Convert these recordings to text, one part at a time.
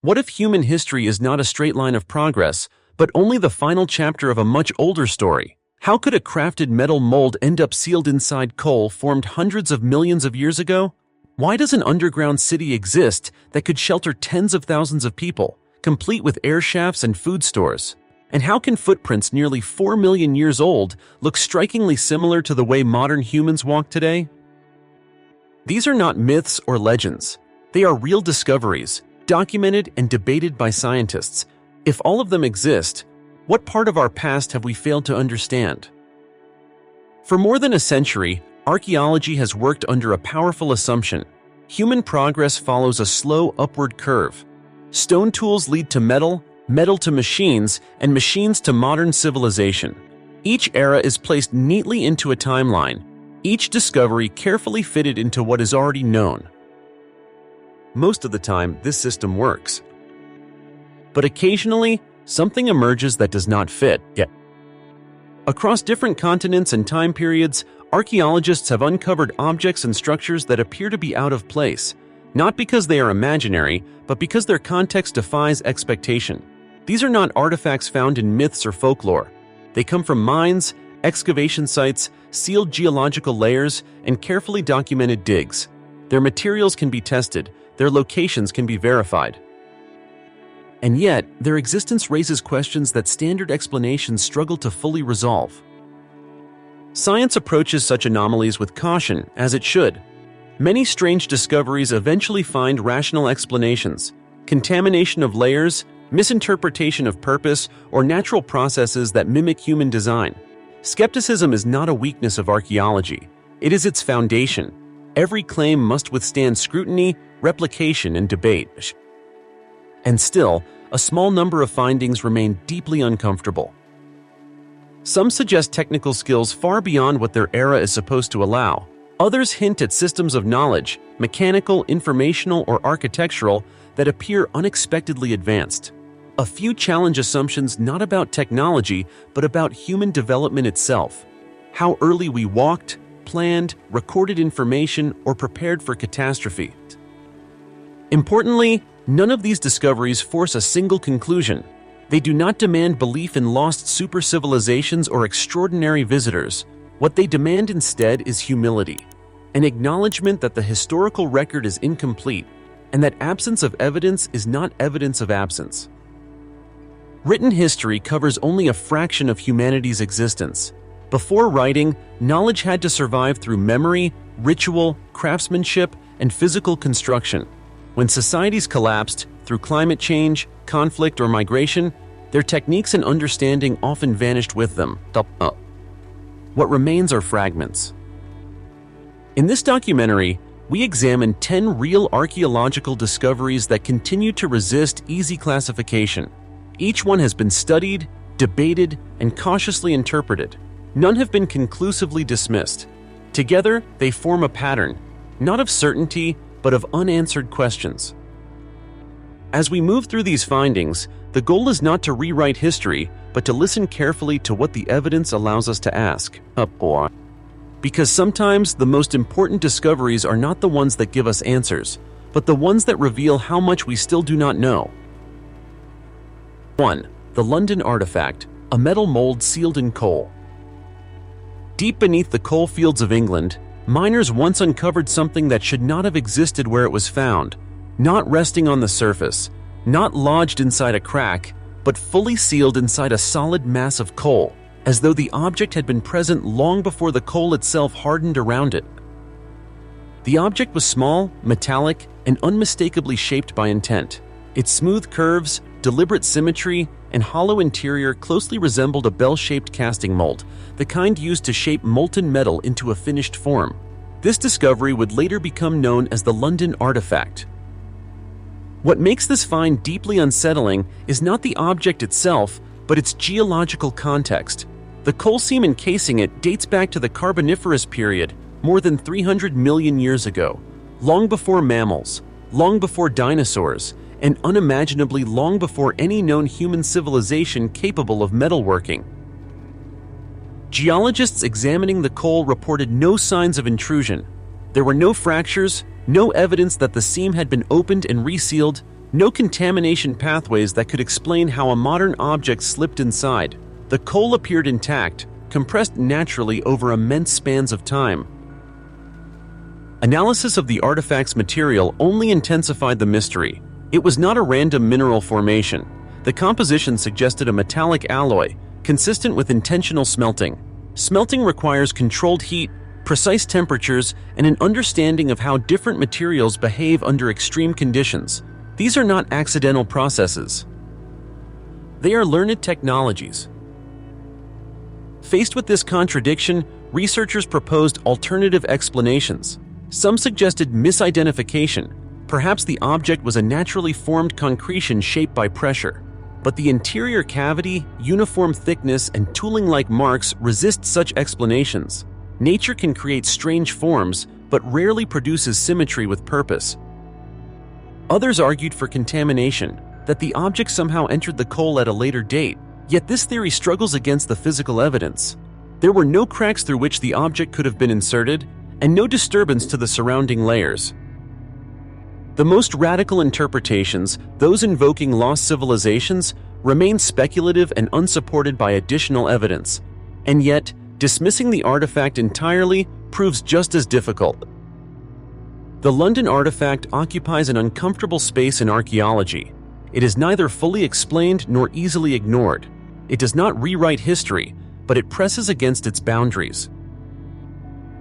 What if human history is not a straight line of progress, but only the final chapter of a much older story? How could a crafted metal mold end up sealed inside coal formed hundreds of millions of years ago? Why does an underground city exist that could shelter tens of thousands of people, complete with air shafts and food stores? And how can footprints nearly 4 million years old look strikingly similar to the way modern humans walk today? These are not myths or legends. They are real discoveries, documented and debated by scientists. If all of them exist, what part of our past have we failed to understand? For more than a century, archaeology has worked under a powerful assumption. Human progress follows a slow upward curve. Stone tools lead to metal, metal to machines, and machines to modern civilization. Each era is placed neatly into a timeline, each discovery carefully fitted into what is already known. Most of the time, this system works. But occasionally, something emerges that does not fit yet. Across different continents and time periods, archaeologists have uncovered objects and structures that appear to be out of place, not because they are imaginary, but because their context defies expectation. These are not artifacts found in myths or folklore. They come from mines, excavation sites, sealed geological layers, and carefully documented digs. Their materials can be tested, their locations can be verified. And yet, their existence raises questions that standard explanations struggle to fully resolve. Science approaches such anomalies with caution, as it should. Many strange discoveries eventually find rational explanations: contamination of layers, misinterpretation of purpose, or natural processes that mimic human design. Skepticism is not a weakness of archaeology. It is its foundation. Every claim must withstand scrutiny, replication, and debate. And still, a small number of findings remain deeply uncomfortable. Some suggest technical skills far beyond what their era is supposed to allow. Others hint at systems of knowledge, mechanical, informational, or architectural, that appear unexpectedly advanced. A few challenge assumptions not about technology, but about human development itself. How early we walked, planned, recorded information, or prepared for catastrophe. Importantly, none of these discoveries force a single conclusion. They do not demand belief in lost super-civilizations or extraordinary visitors. What they demand instead is humility, an acknowledgement that the historical record is incomplete, and that absence of evidence is not evidence of absence. Written history covers only a fraction of humanity's existence. Before writing, knowledge had to survive through memory, ritual, craftsmanship, and physical construction. When societies collapsed through climate change, conflict, or migration, their techniques and understanding often vanished with them. What remains are fragments. In this documentary, we examine 10 real archaeological discoveries that continue to resist easy classification. Each one has been studied, debated, and cautiously interpreted. None have been conclusively dismissed. Together, they form a pattern, not of certainty, but of unanswered questions. As we move through these findings, the goal is not to rewrite history, but to listen carefully to what the evidence allows us to ask. Because sometimes the most important discoveries are not the ones that give us answers, but the ones that reveal how much we still do not know. 1. The London Artifact, a metal mold sealed in coal. Deep beneath the coal fields of England, miners once uncovered something that should not have existed where it was found, not resting on the surface, not lodged inside a crack, but fully sealed inside a solid mass of coal, as though the object had been present long before the coal itself hardened around it. The object was small, metallic, and unmistakably shaped by intent. Its smooth curves, deliberate symmetry, and hollow interior closely resembled a bell-shaped casting mold, the kind used to shape molten metal into a finished form. This discovery would later become known as the London Artifact. What makes this find deeply unsettling is not the object itself, but its geological context. The coal seam encasing it dates back to the Carboniferous period, more than 300 million years ago, long before mammals, long before dinosaurs, and unimaginably long before any known human civilization capable of metalworking. Geologists examining the coal reported no signs of intrusion. There were no fractures, no evidence that the seam had been opened and resealed, No contamination pathways that could explain how a modern object slipped inside. The coal appeared intact, compressed naturally over immense spans of time. Analysis of the artifact's material only intensified the mystery. It was not a random mineral formation. The composition suggested a metallic alloy, consistent with intentional smelting. Smelting requires controlled heat, precise temperatures, and an understanding of how different materials behave under extreme conditions. These are not accidental processes. They are learned technologies. Faced with this contradiction, researchers proposed alternative explanations. Some suggested misidentification. Perhaps the object was a naturally formed concretion shaped by pressure. But the interior cavity, uniform thickness, and tooling-like marks resist such explanations. Nature can create strange forms, but rarely produces symmetry with purpose. Others argued for contamination, that the object somehow entered the coal at a later date, yet this theory struggles against the physical evidence. There were no cracks through which the object could have been inserted, and no disturbance to the surrounding layers. The most radical interpretations, those invoking lost civilizations, remain speculative and unsupported by additional evidence. And yet, dismissing the artifact entirely proves just as difficult. The London artifact occupies an uncomfortable space in archaeology. It is neither fully explained nor easily ignored. It does not rewrite history, but it presses against its boundaries.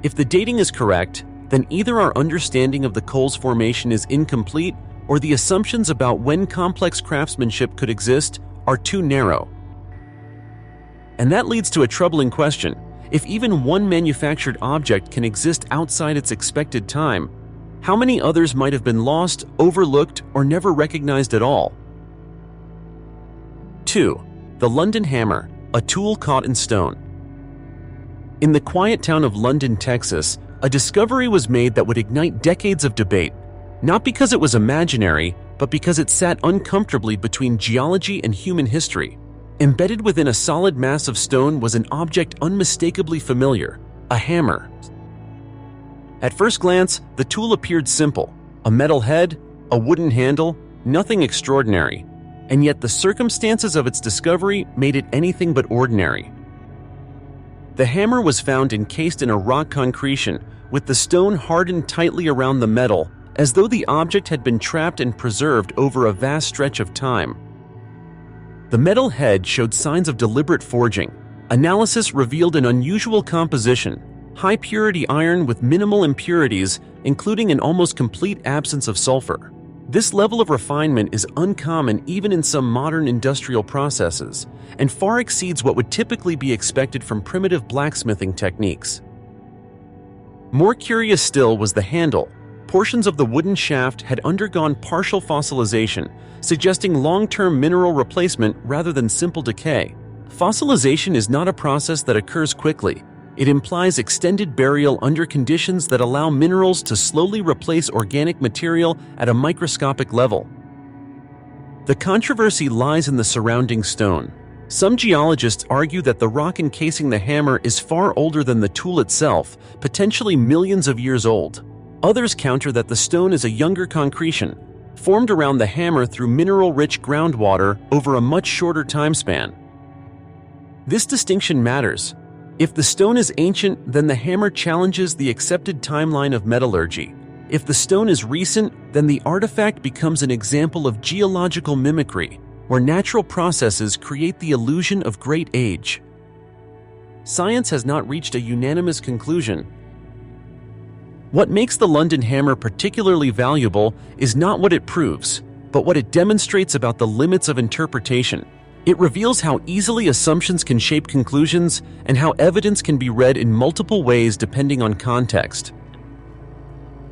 If the dating is correct, then either our understanding of the coal's formation is incomplete, or the assumptions about when complex craftsmanship could exist are too narrow. And that leads to a troubling question. If even one manufactured object can exist outside its expected time, how many others might have been lost, overlooked, or never recognized at all? 2. The London Hammer, a tool caught in stone. In the quiet town of London, Texas, a discovery was made that would ignite decades of debate, not because it was imaginary, but because it sat uncomfortably between geology and human history. Embedded within a solid mass of stone was an object unmistakably familiar, a hammer. At first glance, the tool appeared simple, a metal head, a wooden handle, nothing extraordinary, and yet the circumstances of its discovery made it anything but ordinary. The hammer was found encased in a rock concretion, with the stone hardened tightly around the metal, as though the object had been trapped and preserved over a vast stretch of time. The metal head showed signs of deliberate forging. Analysis revealed an unusual composition, high-purity iron with minimal impurities, including an almost complete absence of sulfur. This level of refinement is uncommon even in some modern industrial processes, and far exceeds what would typically be expected from primitive blacksmithing techniques. More curious still was the handle. Portions of the wooden shaft had undergone partial fossilization, suggesting long-term mineral replacement rather than simple decay. Fossilization is not a process that occurs quickly. It implies extended burial under conditions that allow minerals to slowly replace organic material at a microscopic level. The controversy lies in the surrounding stone. Some geologists argue that the rock encasing the hammer is far older than the tool itself, potentially millions of years old. Others counter that the stone is a younger concretion, formed around the hammer through mineral-rich groundwater over a much shorter time span. This distinction matters. If the stone is ancient, then the hammer challenges the accepted timeline of metallurgy. If the stone is recent, then the artifact becomes an example of geological mimicry, where natural processes create the illusion of great age. Science has not reached a unanimous conclusion. What makes the London hammer particularly valuable is not what it proves, but what it demonstrates about the limits of interpretation. It reveals how easily assumptions can shape conclusions and how evidence can be read in multiple ways depending on context.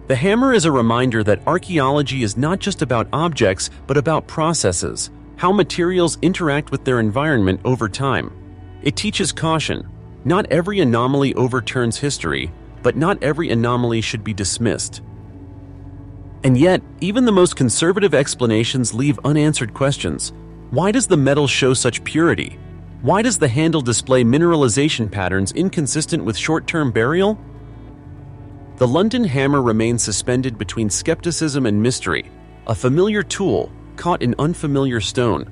The hammer is a reminder that archaeology is not just about objects, but about processes, how materials interact with their environment over time. It teaches caution. Not every anomaly overturns history, but not every anomaly should be dismissed. And yet, even the most conservative explanations leave unanswered questions. Why does the metal show such purity? Why does the handle display mineralization patterns inconsistent with short-term burial? The London hammer remains suspended between skepticism and mystery, a familiar tool, caught in unfamiliar stone.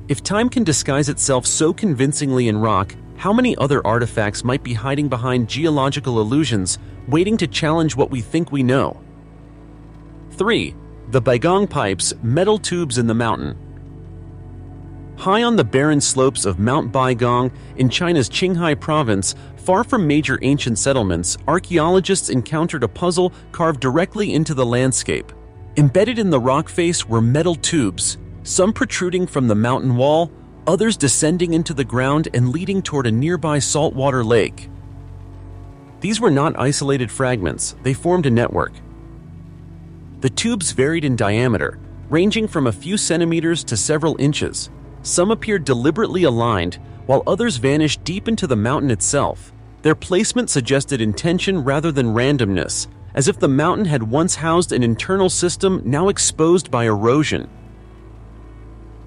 If time can disguise itself so convincingly in rock, how many other artifacts might be hiding behind geological illusions, waiting to challenge what we think we know? 3. The Baigong Pipes, metal tubes in the mountain. High on the barren slopes of Mount Baigong in China's Qinghai province, far from major ancient settlements, archaeologists encountered a puzzle carved directly into the landscape. Embedded in the rock face were metal tubes, some protruding from the mountain wall, others descending into the ground and leading toward a nearby saltwater lake. These were not isolated fragments, they formed a network. The tubes varied in diameter, ranging from a few centimeters to several inches. Some appeared deliberately aligned, while others vanished deep into the mountain itself. Their placement suggested intention rather than randomness, as if the mountain had once housed an internal system now exposed by erosion.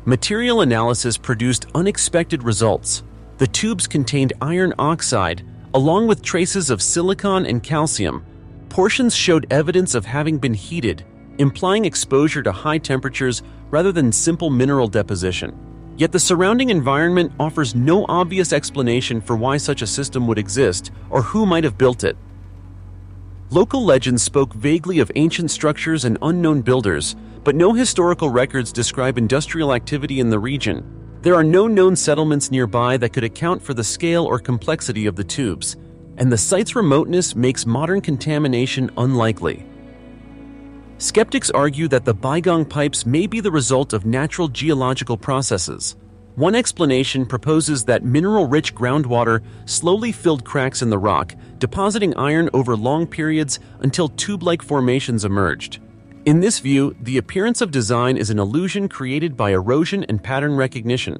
Material analysis produced unexpected results. The tubes contained iron oxide, along with traces of silicon and calcium. Portions showed evidence of having been heated, implying exposure to high temperatures rather than simple mineral deposition. Yet the surrounding environment offers no obvious explanation for why such a system would exist or who might have built it. Local legends spoke vaguely of ancient structures and unknown builders, but no historical records describe industrial activity in the region. There are no known settlements nearby that could account for the scale or complexity of the tubes, and the site's remoteness makes modern contamination unlikely. Skeptics argue that the Baigong pipes may be the result of natural geological processes. One explanation proposes that mineral-rich groundwater slowly filled cracks in the rock, depositing iron over long periods until tube-like formations emerged. In this view, the appearance of design is an illusion created by erosion and pattern recognition.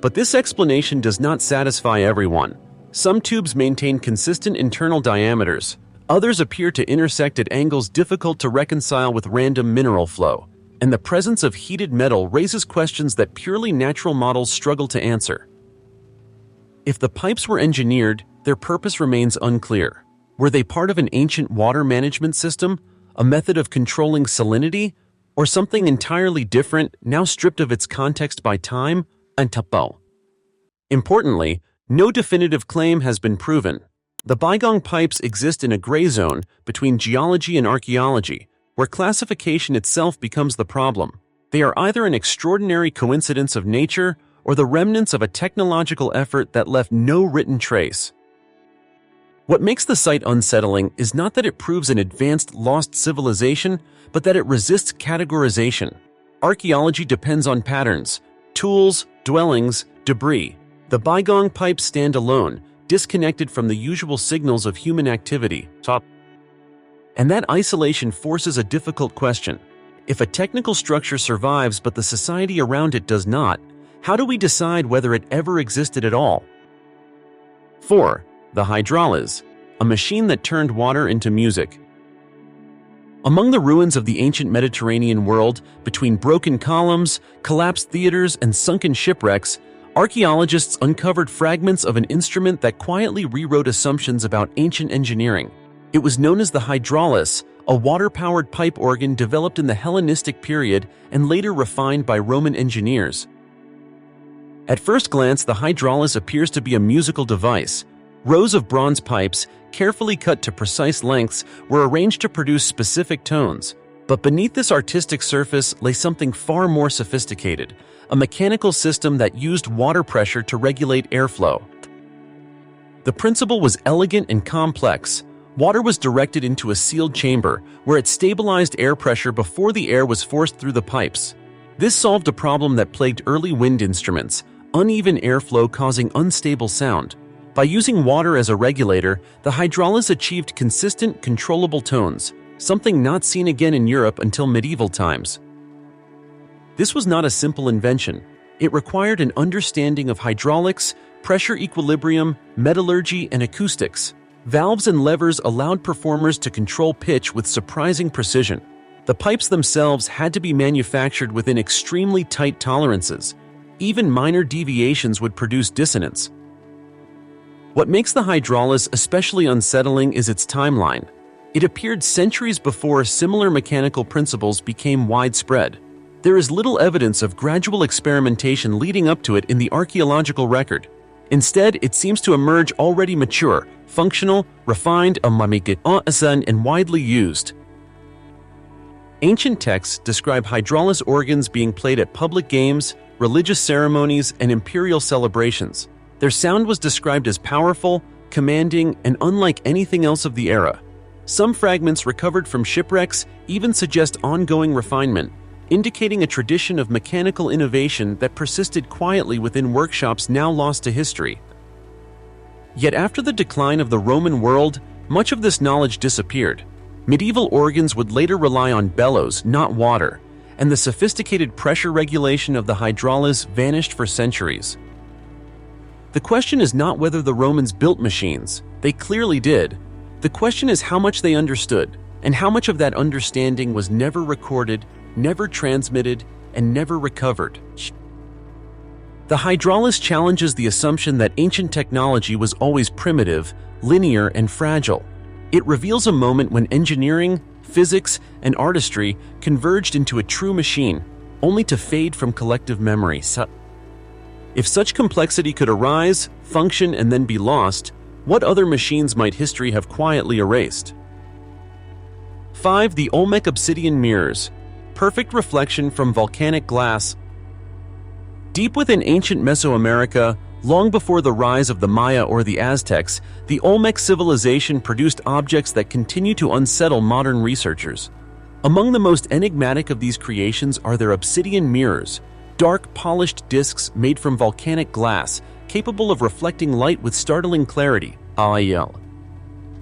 But this explanation does not satisfy everyone. Some tubes maintain consistent internal diameters. Others appear to intersect at angles difficult to reconcile with random mineral flow, and the presence of heated metal raises questions that purely natural models struggle to answer. If the pipes were engineered, their purpose remains unclear. Were they part of an ancient water management system, a method of controlling salinity, or something entirely different, now stripped of its context by time and tapo? Importantly, no definitive claim has been proven. The Baigong pipes exist in a gray zone between geology and archaeology, where classification itself becomes the problem. They are either an extraordinary coincidence of nature or the remnants of a technological effort that left no written trace. What makes the site unsettling is not that it proves an advanced lost civilization, but that it resists categorization. Archaeology depends on patterns, tools, dwellings, debris. The Baigong pipes stand alone, disconnected from the usual signals of human activity. And that isolation forces a difficult question. If a technical structure survives but the society around it does not, how do we decide whether it ever existed at all? 4. The hydraulis, a machine that turned water into music. Among the ruins of the ancient Mediterranean world, between broken columns, collapsed theaters, and sunken shipwrecks, archaeologists uncovered fragments of an instrument that quietly rewrote assumptions about ancient engineering. It was known as the hydraulis, a water-powered pipe organ developed in the Hellenistic period and later refined by Roman engineers. At first glance, the hydraulis appears to be a musical device. Rows of bronze pipes, carefully cut to precise lengths, were arranged to produce specific tones. But beneath this artistic surface lay something far more sophisticated, a mechanical system that used water pressure to regulate airflow. The principle was elegant and complex. Water was directed into a sealed chamber, where it stabilized air pressure before the air was forced through the pipes. This solved a problem that plagued early wind instruments, uneven airflow causing unstable sound. By using water as a regulator, the hydraulis achieved consistent, controllable tones, something not seen again in Europe until medieval times. This was not a simple invention. It required an understanding of hydraulics, pressure equilibrium, metallurgy, and acoustics. Valves and levers allowed performers to control pitch with surprising precision. The pipes themselves had to be manufactured within extremely tight tolerances. Even minor deviations would produce dissonance. What makes the hydraulis especially unsettling is its timeline. It appeared centuries before similar mechanical principles became widespread. There is little evidence of gradual experimentation leading up to it in the archaeological record. Instead, it seems to emerge already mature, functional, refined, and widely used. Ancient texts describe hydraulic organs being played at public games, religious ceremonies, and imperial celebrations. Their sound was described as powerful, commanding, and unlike anything else of the era. Some fragments recovered from shipwrecks even suggest ongoing refinement, indicating a tradition of mechanical innovation that persisted quietly within workshops now lost to history. Yet after the decline of the Roman world, much of this knowledge disappeared. Medieval organs would later rely on bellows, not water, and the sophisticated pressure regulation of the hydraulis vanished for centuries. The question is not whether the Romans built machines. They clearly did. The question is how much they understood, and how much of that understanding was never recorded, never transmitted, and never recovered. The hydraulis challenges the assumption that ancient technology was always primitive, linear, and fragile. It reveals a moment when engineering, physics, and artistry converged into a true machine, only to fade from collective memory. If such complexity could arise, function, and then be lost, what other machines might history have quietly erased? 5. The Olmec obsidian mirrors. Perfect reflection from volcanic glass. Deep within ancient Mesoamerica, long before the rise of the Maya or the Aztecs, the Olmec civilization produced objects that continue to unsettle modern researchers. Among the most enigmatic of these creations are their obsidian mirrors, dark, polished discs made from volcanic glass, capable of reflecting light with startling clarity.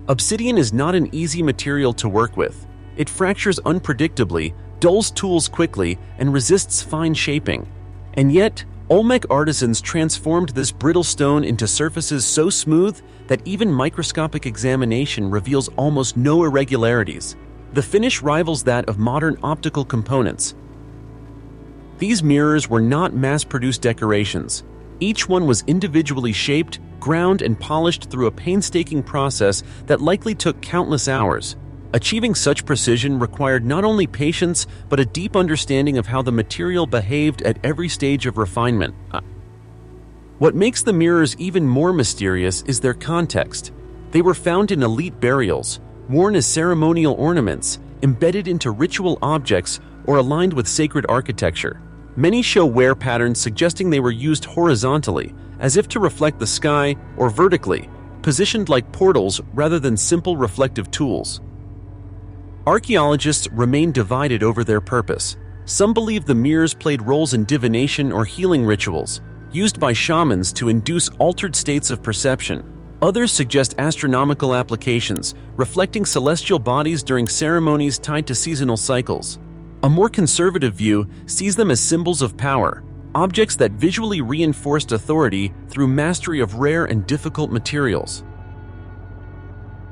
Obsidian is not an easy material to work with. It fractures unpredictably, dulls tools quickly, and resists fine shaping. And yet, Olmec artisans transformed this brittle stone into surfaces so smooth that even microscopic examination reveals almost no irregularities. The finish rivals that of modern optical components. These mirrors were not mass-produced decorations. Each one was individually shaped, ground, and polished through a painstaking process that likely took countless hours. Achieving such precision required not only patience, but a deep understanding of how the material behaved at every stage of refinement. What makes the mirrors even more mysterious is their context. They were found in elite burials, worn as ceremonial ornaments, embedded into ritual objects, or aligned with sacred architecture. Many show wear patterns suggesting they were used horizontally, as if to reflect the sky, or vertically, positioned like portals rather than simple reflective tools. Archaeologists remain divided over their purpose. Some believe the mirrors played roles in divination or healing rituals, used by shamans to induce altered states of perception. Others suggest astronomical applications, reflecting celestial bodies during ceremonies tied to seasonal cycles. A more conservative view sees them as symbols of power, objects that visually reinforced authority through mastery of rare and difficult materials.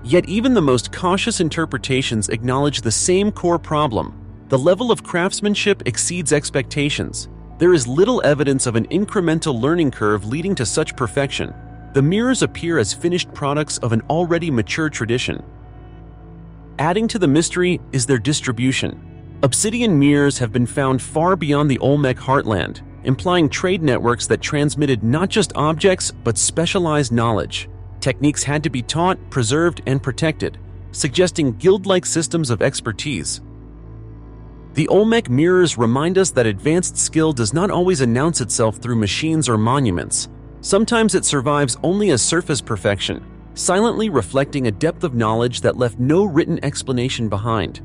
Yet even the most cautious interpretations acknowledge the same core problem. The level of craftsmanship exceeds expectations. There is little evidence of an incremental learning curve leading to such perfection. The mirrors appear as finished products of an already mature tradition. Adding to the mystery is their distribution. Obsidian mirrors have been found far beyond the Olmec heartland, implying trade networks that transmitted not just objects, but specialized knowledge. Techniques had to be taught, preserved, and protected, suggesting guild-like systems of expertise. The Olmec mirrors remind us that advanced skill does not always announce itself through machines or monuments. Sometimes it survives only as surface perfection, silently reflecting a depth of knowledge that left no written explanation behind.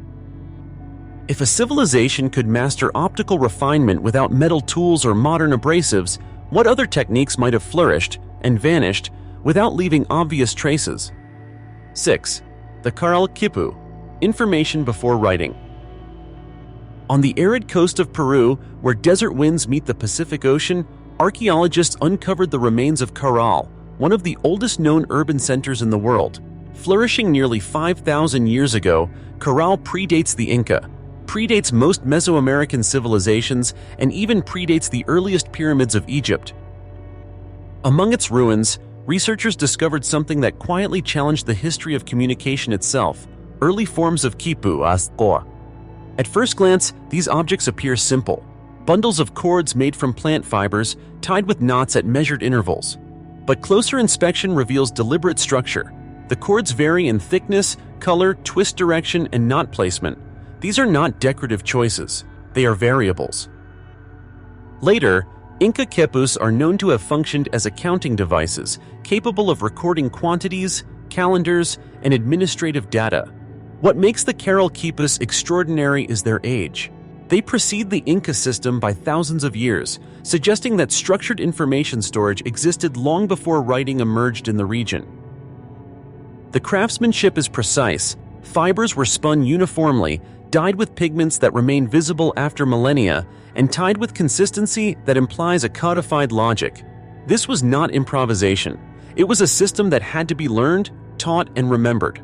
If a civilization could master optical refinement without metal tools or modern abrasives, what other techniques might have flourished and vanished without leaving obvious traces? 6. The Karl Kipu, information before writing. On the arid coast of Peru, where desert winds meet the Pacific Ocean, archaeologists uncovered the remains of Caral, one of the oldest known urban centers in the world. Flourishing nearly 5,000 years ago, Caral predates the Inca, predates most Mesoamerican civilizations, and even predates the earliest pyramids of Egypt. Among its ruins, researchers discovered something that quietly challenged the history of communication itself: early forms of quipu as or. At first glance, these objects appear simple. Bundles of cords made from plant fibers tied with knots at measured intervals. But closer inspection reveals deliberate structure. The cords vary in thickness, color, twist direction, and knot placement. These are not decorative choices. They are variables. Later, Inca quipus are known to have functioned as accounting devices, capable of recording quantities, calendars, and administrative data. What makes the Carol quipus extraordinary is their age. They precede the Inca system by thousands of years, suggesting that structured information storage existed long before writing emerged in the region. The craftsmanship is precise. Fibers were spun uniformly, dyed with pigments that remain visible after millennia, and tied with consistency that implies a codified logic. This was not improvisation. It was a system that had to be learned, taught, and remembered.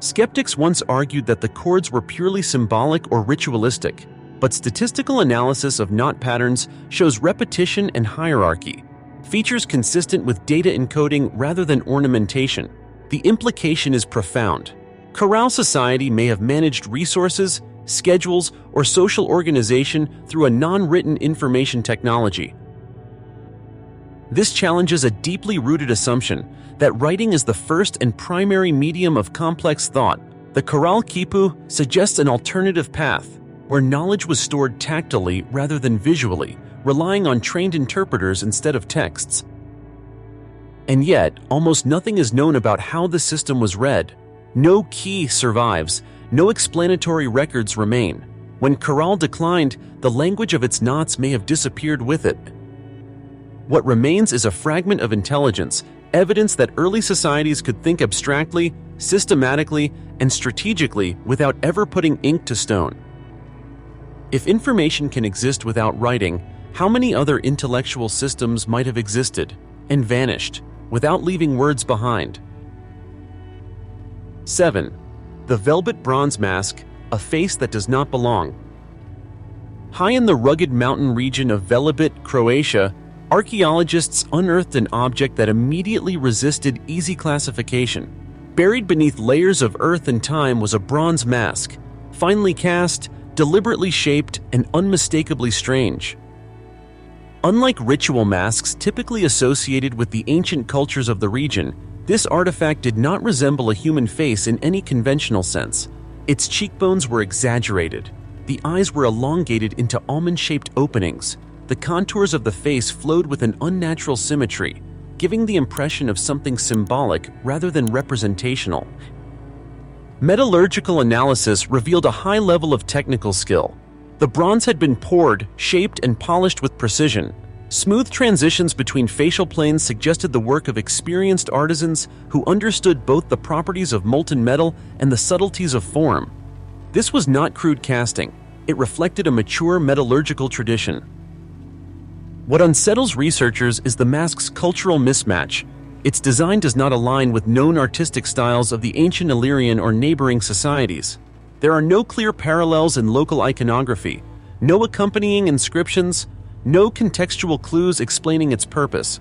Skeptics once argued that the cords were purely symbolic or ritualistic, but statistical analysis of knot patterns shows repetition and hierarchy, features consistent with data encoding rather than ornamentation. The implication is profound. Corral society may have managed resources, schedules, or social organization through a non-written information technology. This challenges a deeply rooted assumption that writing is the first and primary medium of complex thought. The Corral quipu suggests an alternative path, where knowledge was stored tactily rather than visually, relying on trained interpreters instead of texts. And yet, almost nothing is known about how the system was read. No key survives, no explanatory records remain. When Corral declined, the language of its knots may have disappeared with it. What remains is a fragment of intelligence, evidence that early societies could think abstractly, systematically, and strategically without ever putting ink to stone. If information can exist without writing, how many other intellectual systems might have existed and vanished without leaving words behind? 7. The velvet bronze mask, a face that does not belong. High in the rugged mountain region of Velebit, Croatia, archaeologists unearthed an object that immediately resisted easy classification. Buried beneath layers of earth and time was a bronze mask, finely cast, deliberately shaped, and unmistakably strange. Unlike ritual masks typically associated with the ancient cultures of the region, this artifact did not resemble a human face in any conventional sense. Its cheekbones were exaggerated. The eyes were elongated into almond-shaped openings. The contours of the face flowed with an unnatural symmetry, giving the impression of something symbolic rather than representational. Metallurgical analysis revealed a high level of technical skill. The bronze had been poured, shaped, and polished with precision. Smooth transitions between facial planes suggested the work of experienced artisans who understood both the properties of molten metal and the subtleties of form. This was not crude casting. It reflected a mature metallurgical tradition. What unsettles researchers is the mask's cultural mismatch. Its design does not align with known artistic styles of the ancient Illyrian or neighboring societies. There are no clear parallels in local iconography, no accompanying inscriptions, no contextual clues explaining its purpose.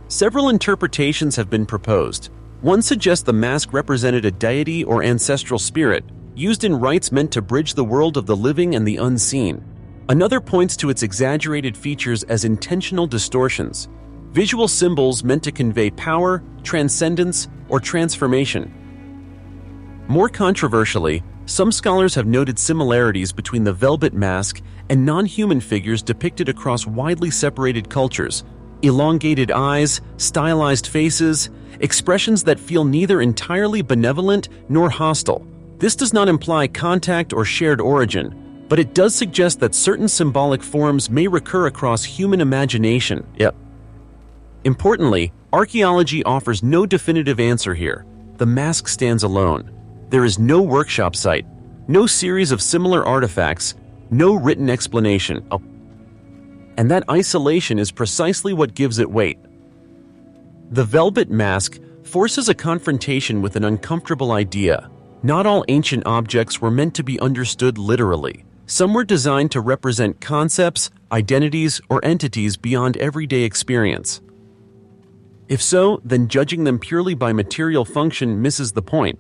Several interpretations have been proposed. One suggests the mask represented a deity or ancestral spirit, used in rites meant to bridge the world of the living and the unseen. Another points to its exaggerated features as intentional distortions, visual symbols meant to convey power, transcendence, or transformation. More controversially, some scholars have noted similarities between the velvet mask and non-human figures depicted across widely separated cultures. Elongated eyes, stylized faces, expressions that feel neither entirely benevolent nor hostile. This does not imply contact or shared origin, but it does suggest that certain symbolic forms may recur across human imagination. Importantly, archaeology offers no definitive answer here. The mask stands alone. There is no workshop site, no series of similar artifacts, no written explanation. And that isolation is precisely what gives it weight. The velvet mask forces a confrontation with an uncomfortable idea. Not all ancient objects were meant to be understood literally. Some were designed to represent concepts, identities, or entities beyond everyday experience. If so, then judging them purely by material function misses the point.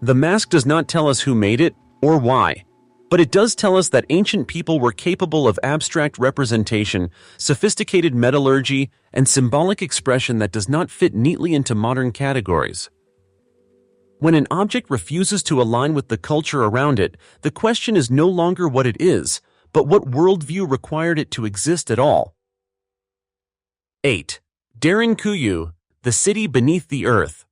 The mask does not tell us who made it or why, but it does tell us that ancient people were capable of abstract representation, sophisticated metallurgy, and symbolic expression that does not fit neatly into modern categories. When an object refuses to align with the culture around it, the question is no longer what it is, but what worldview required it to exist at all. 8. Derinkuyu, the city beneath the earth.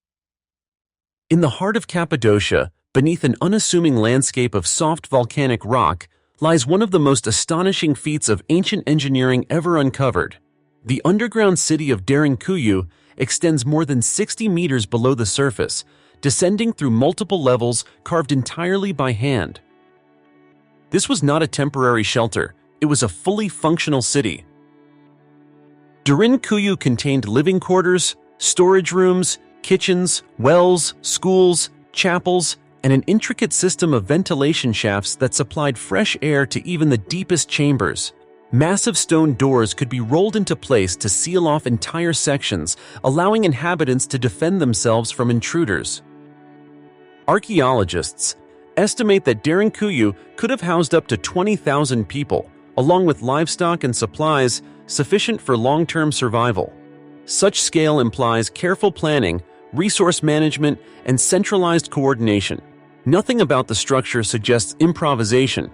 In the heart of Cappadocia, beneath an unassuming landscape of soft volcanic rock, lies one of the most astonishing feats of ancient engineering ever uncovered. The underground city of Derinkuyu extends more than 60 meters below the surface, descending through multiple levels carved entirely by hand. This was not a temporary shelter, it was a fully functional city. Derinkuyu contained living quarters, storage rooms, kitchens, wells, schools, chapels, and an intricate system of ventilation shafts that supplied fresh air to even the deepest chambers. Massive stone doors could be rolled into place to seal off entire sections, allowing inhabitants to defend themselves from intruders. Archaeologists estimate that Derinkuyu could have housed up to 20,000 people, along with livestock and supplies sufficient for long-term survival. Such scale implies careful planning, resource management, and centralized coordination. Nothing about the structure suggests improvisation.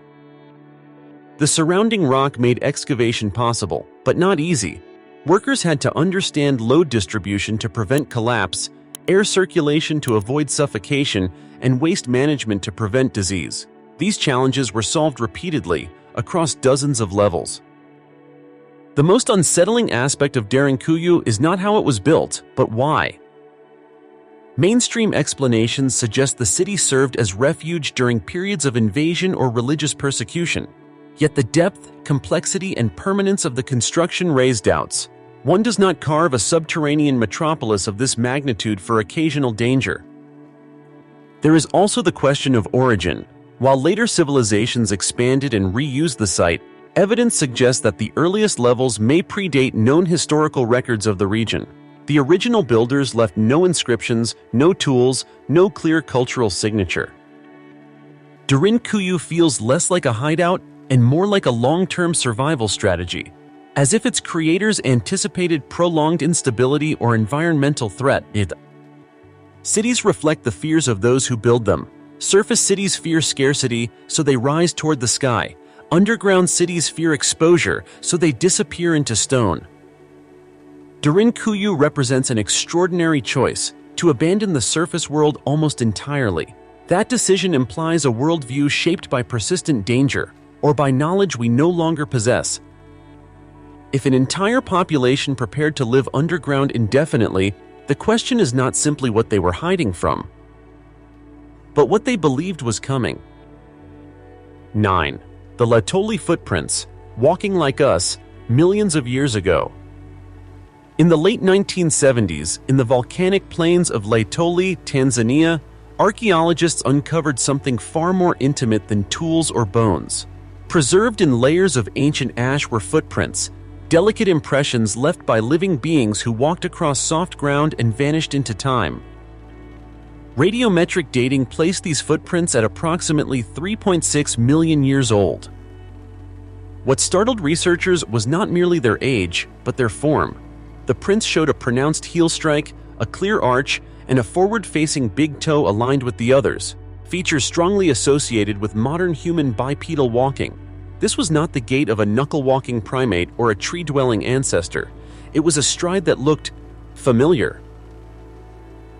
The surrounding rock made excavation possible, but not easy. Workers had to understand load distribution to prevent collapse, air circulation to avoid suffocation, and waste management to prevent disease. These challenges were solved repeatedly, across dozens of levels. The most unsettling aspect of Derinkuyu is not how it was built, but why. Mainstream explanations suggest the city served as refuge during periods of invasion or religious persecution. Yet the depth, complexity, and permanence of the construction raise doubts. One does not carve a subterranean metropolis of this magnitude for occasional danger. There is also the question of origin. While later civilizations expanded and reused the site, evidence suggests that the earliest levels may predate known historical records of the region. The original builders left no inscriptions, no tools, no clear cultural signature. Derinkuyu feels less like a hideout and more like a long-term survival strategy, as if its creators anticipated prolonged instability or environmental threat. Cities reflect the fears of those who build them. Surface cities fear scarcity, so they rise toward the sky. Underground cities fear exposure, so they disappear into stone. Derinkuyu represents an extraordinary choice, to abandon the surface world almost entirely. That decision implies a worldview shaped by persistent danger, or by knowledge we no longer possess. If an entire population prepared to live underground indefinitely, the question is not simply what they were hiding from, but what they believed was coming. 9. The Laetoli footprints, walking like us, millions of years ago. In the late 1970s, in the volcanic plains of Laetoli, Tanzania, archaeologists uncovered something far more intimate than tools or bones. Preserved in layers of ancient ash were footprints, delicate impressions left by living beings who walked across soft ground and vanished into time. Radiometric dating placed these footprints at approximately 3.6 million years old. What startled researchers was not merely their age, but their form. The prints showed a pronounced heel strike, a clear arch, and a forward-facing big toe aligned with the others, features strongly associated with modern human bipedal walking. This was not the gait of a knuckle-walking primate or a tree-dwelling ancestor. It was a stride that looked familiar.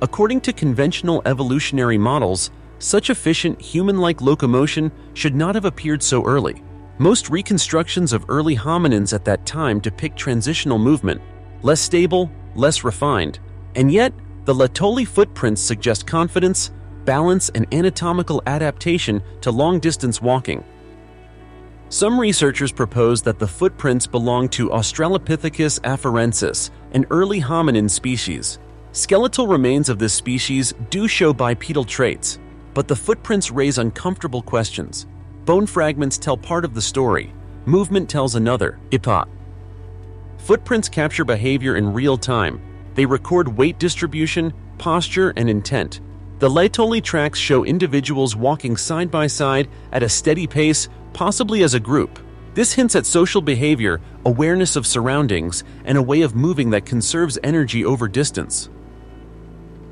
According to conventional evolutionary models, such efficient human-like locomotion should not have appeared so early. Most reconstructions of early hominins at that time depict transitional movement, less stable, less refined, and yet the Laetoli footprints suggest confidence, balance, and anatomical adaptation to long-distance walking. Some researchers propose that the footprints belong to Australopithecus afarensis, an early hominin species. Skeletal remains of this species do show bipedal traits, but the footprints raise uncomfortable questions. Bone fragments tell part of the story, movement tells another. Footprints capture behavior in real time. They record weight distribution, posture, and intent. The Laetoli tracks show individuals walking side by side at a steady pace, possibly as a group. This hints at social behavior, awareness of surroundings, and a way of moving that conserves energy over distance.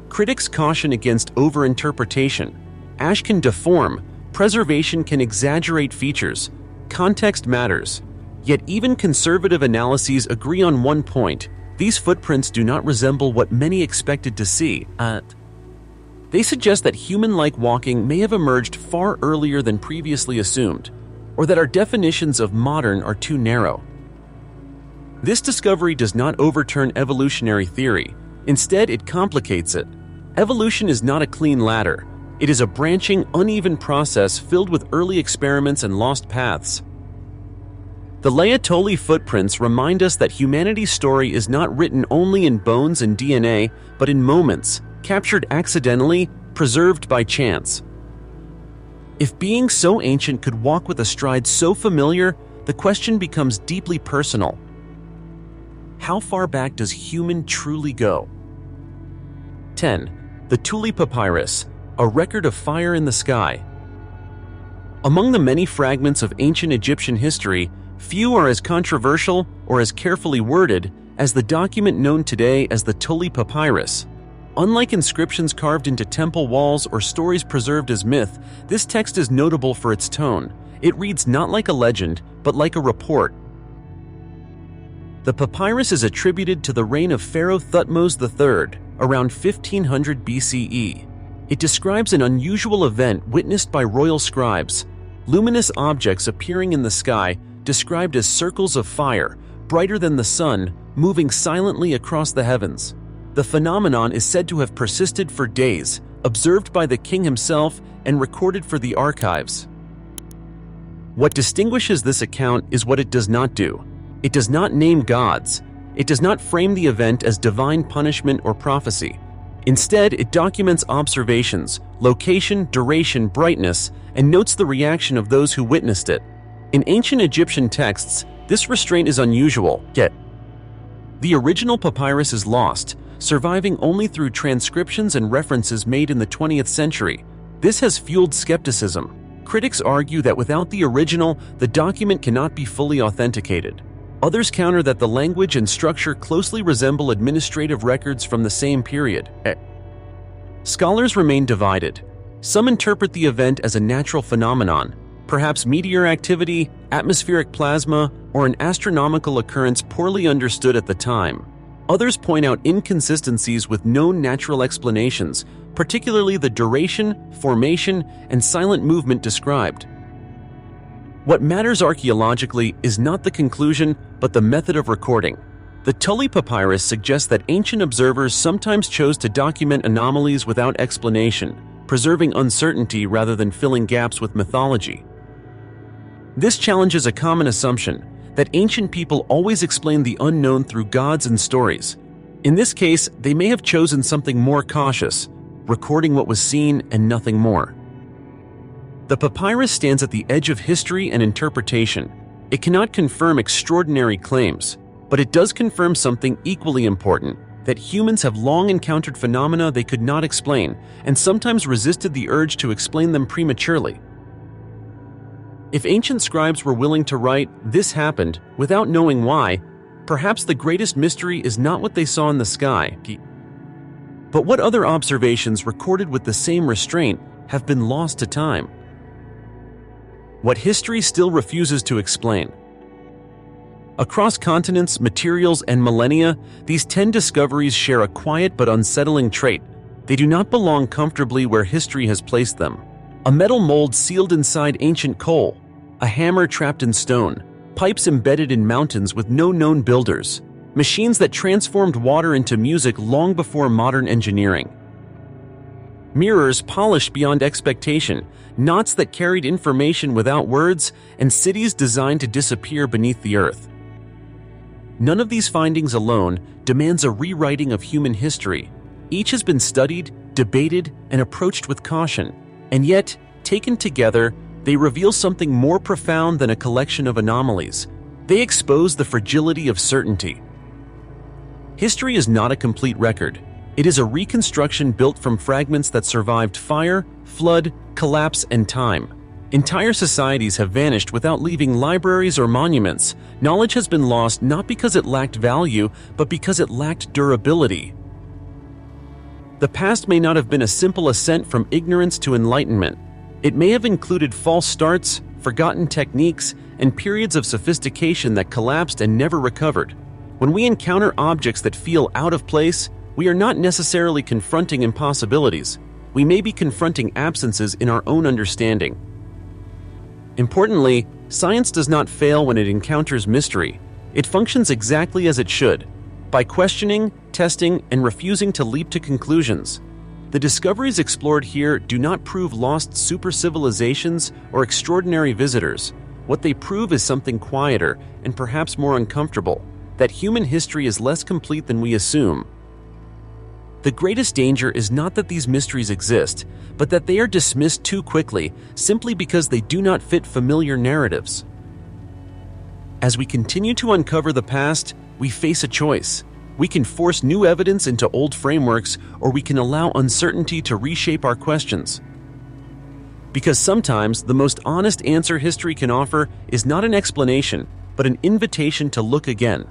Critics caution against overinterpretation. Ash can deform, preservation can exaggerate features, context matters. Yet even conservative analyses agree on one point: these footprints do not resemble what many expected to see. They suggest that human-like walking may have emerged far earlier than previously assumed, or that our definitions of modern are too narrow. This discovery does not overturn evolutionary theory. Instead, it complicates it. Evolution is not a clean ladder. It is a branching, uneven process filled with early experiments and lost paths. The Laetoli footprints remind us that humanity's story is not written only in bones and DNA, but in moments, captured accidentally, preserved by chance. If beings so ancient could walk with a stride so familiar, the question becomes deeply personal. How far back does human truly go? 10. The Thule Papyrus, a record of fire in the sky. Among the many fragments of ancient Egyptian history, few are as controversial or as carefully worded as the document known today as the Thule Papyrus. Unlike inscriptions carved into temple walls or stories preserved as myth, this text is notable for its tone. It reads not like a legend, but like a report. The papyrus is attributed to the reign of Pharaoh Thutmose III, around 1500 BCE. It describes an unusual event witnessed by royal scribes: luminous objects appearing in the sky, described as circles of fire, brighter than the sun, moving silently across the heavens. The phenomenon is said to have persisted for days, observed by the king himself and recorded for the archives. What distinguishes this account is what it does not do. It does not name gods. It does not frame the event as divine punishment or prophecy. Instead, it documents observations, location, duration, brightness, and notes the reaction of those who witnessed it. In ancient Egyptian texts, this restraint is unusual, yet the original papyrus is lost, surviving only through transcriptions and references made in the 20th century. This has fueled skepticism. Critics argue that without the original, the document cannot be fully authenticated. Others counter that the language and structure closely resemble administrative records from the same period. Scholars remain divided. Some interpret the event as a natural phenomenon, perhaps meteor activity, atmospheric plasma, or an astronomical occurrence poorly understood at the time. Others point out inconsistencies with known natural explanations, particularly the duration, formation, and silent movement described. What matters archaeologically is not the conclusion, but the method of recording. The Thule Papyrus suggests that ancient observers sometimes chose to document anomalies without explanation, preserving uncertainty rather than filling gaps with mythology. This challenges a common assumption that ancient people always explain the unknown through gods and stories. In this case, they may have chosen something more cautious, recording what was seen and nothing more. The papyrus stands at the edge of history and interpretation. It cannot confirm extraordinary claims, but it does confirm something equally important: that humans have long encountered phenomena they could not explain, and sometimes resisted the urge to explain them prematurely. If ancient scribes were willing to write, "This happened," without knowing why, perhaps the greatest mystery is not what they saw in the sky, but what other observations recorded with the same restraint have been lost to time. What history still refuses to explain. Across continents, materials, and millennia, these 10 discoveries share a quiet but unsettling trait: they do not belong comfortably where history has placed them. A metal mold sealed inside ancient coal, a hammer trapped in stone, pipes embedded in mountains with no known builders, machines that transformed water into music long before modern engineering. Mirrors polished beyond expectation, knots that carried information without words, and cities designed to disappear beneath the earth. None of these findings alone demands a rewriting of human history. Each has been studied, debated, and approached with caution, and yet, taken together, they reveal something more profound than a collection of anomalies. They expose the fragility of certainty. History is not a complete record. It is a reconstruction built from fragments that survived fire, flood, collapse, and time. Entire societies have vanished without leaving libraries or monuments. Knowledge has been lost not because it lacked value, but because it lacked durability. The past may not have been a simple ascent from ignorance to enlightenment. It may have included false starts, forgotten techniques, and periods of sophistication that collapsed and never recovered. When we encounter objects that feel out of place, we are not necessarily confronting impossibilities. We may be confronting absences in our own understanding. Importantly, science does not fail when it encounters mystery. It functions exactly as it should, by questioning, testing, and refusing to leap to conclusions. The discoveries explored here do not prove lost super-civilizations or extraordinary visitors. What they prove is something quieter and perhaps more uncomfortable, that human history is less complete than we assume. The greatest danger is not that these mysteries exist, but that they are dismissed too quickly simply because they do not fit familiar narratives. As we continue to uncover the past, we face a choice. We can force new evidence into old frameworks, or we can allow uncertainty to reshape our questions. Because sometimes the most honest answer history can offer is not an explanation, but an invitation to look again.